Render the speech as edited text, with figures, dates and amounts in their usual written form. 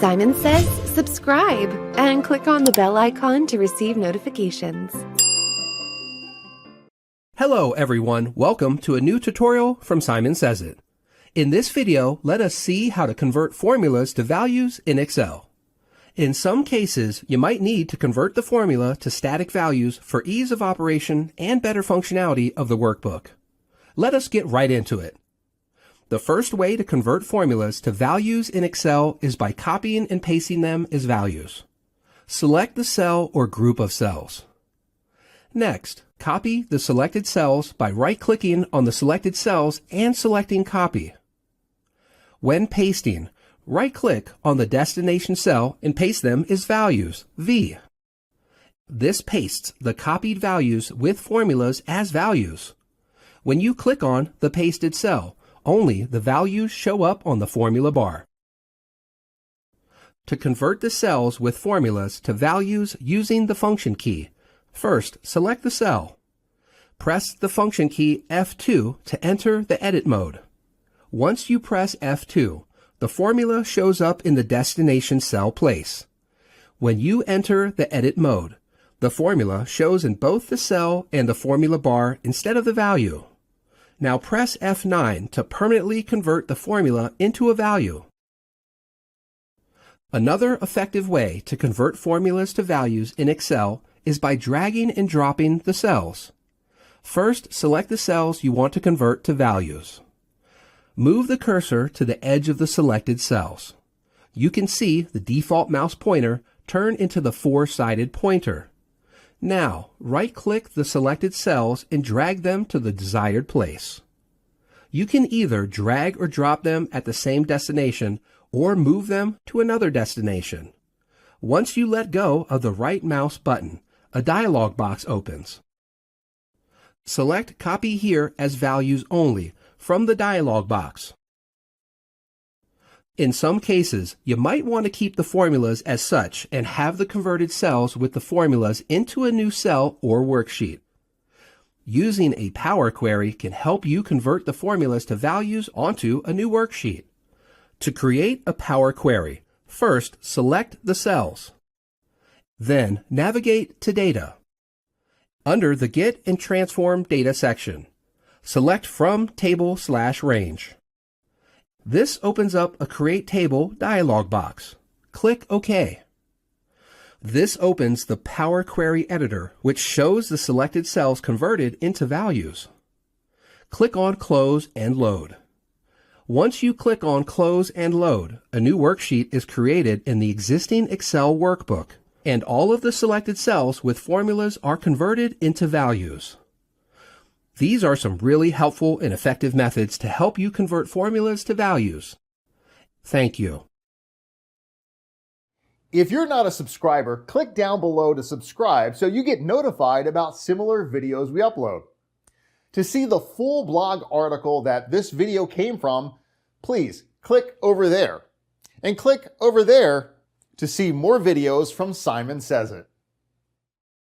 Simon Says subscribe and click on the bell icon to receive notifications. Hello everyone, welcome to a new tutorial from Simon Says It. In this video, let us see how to convert formulas to values in Excel. In some cases, you might need to convert the formula to static values for ease of operation and better functionality of the workbook. Let us get right into it. The first way to convert formulas to values in Excel is by copying and pasting them as values. Select the cell or group of cells. Next, copy the selected cells by right-clicking on the selected cells and selecting Copy. When pasting, right-click on the destination cell and paste them as values, V. This pastes the copied values with formulas as values. When you click on the pasted cell, only the values show up on the formula bar. To convert the cells with formulas to values using the function key, first select the cell. Press the function key F2 to enter the edit mode. Once you press F2, the formula shows up in the destination cell place. When you enter the edit mode, the formula shows in both the cell and the formula bar instead of the value. Now press F9 to permanently convert the formula into a value. Another effective way to convert formulas to values in Excel is by dragging and dropping the cells. First, select the cells you want to convert to values. Move the cursor to the edge of the selected cells. You can see the default mouse pointer turn into the four-sided pointer. Now, right-click the selected cells and drag them to the desired place. You can either drag or drop them at the same destination or move them to another destination. Once you let go of the right mouse button, a dialog box opens. Select Copy Here as Values Only from the dialog box. In some cases, you might want to keep the formulas as such and have the converted cells with the formulas into a new cell or worksheet. Using a Power Query can help you convert the formulas to values onto a new worksheet. To create a Power Query, first select the cells. Then navigate to Data. Under the Get and Transform Data section, select from Table/Range. This opens up a Create Table dialog box. Click OK. This opens the Power Query Editor, which shows the selected cells converted into values. Click on Close and Load. Once you click on Close and Load, a new worksheet is created in the existing Excel workbook, and all of the selected cells with formulas are converted into values. These are some really helpful and effective methods to help you convert formulas to values. Thank you. If you're not a subscriber, click down below to subscribe so you get notified about similar videos we upload. To see the full blog article that this video came from, please click over there. And click over there to see more videos from Simon Says It.